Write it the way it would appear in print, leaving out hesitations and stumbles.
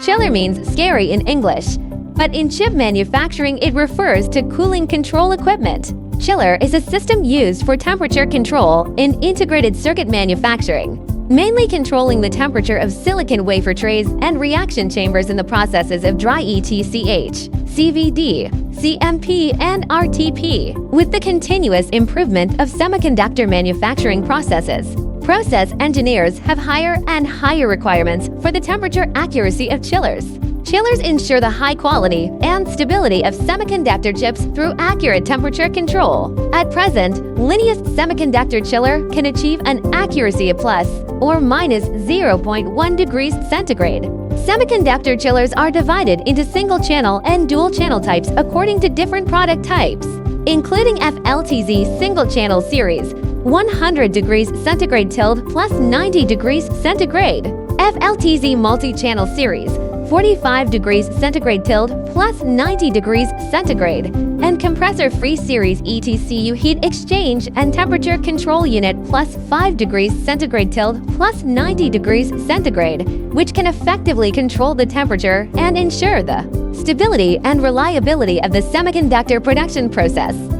Chiller means scary in English, but in chip manufacturing it refers to cooling control equipment. Chiller is a system used for temperature control in integrated circuit manufacturing, mainly controlling the temperature of silicon wafer trays and reaction chambers in the processes of dry ETCH, CVD, CMP and RTP, with the continuous improvement of semiconductor manufacturing processes. Process engineers have higher and higher requirements for the temperature accuracy of chillers. Chillers ensure the high quality and stability of semiconductor chips through accurate temperature control. At present, LNEYA's semiconductor chiller can achieve an accuracy of plus or minus 0.1 degrees centigrade. Semiconductor chillers are divided into single-channel and dual-channel types according to different product types, including FLTZ single-channel series, 100 degrees centigrade tilde plus 90 degrees centigrade, FLTZ multi-channel series, 45 degrees centigrade tilde plus 90 degrees centigrade, and compressor-free series ETCU heat exchange and temperature control unit plus 5 degrees centigrade tilde plus 90 degrees centigrade, which can effectively control the temperature and ensure the stability and reliability of the semiconductor production process.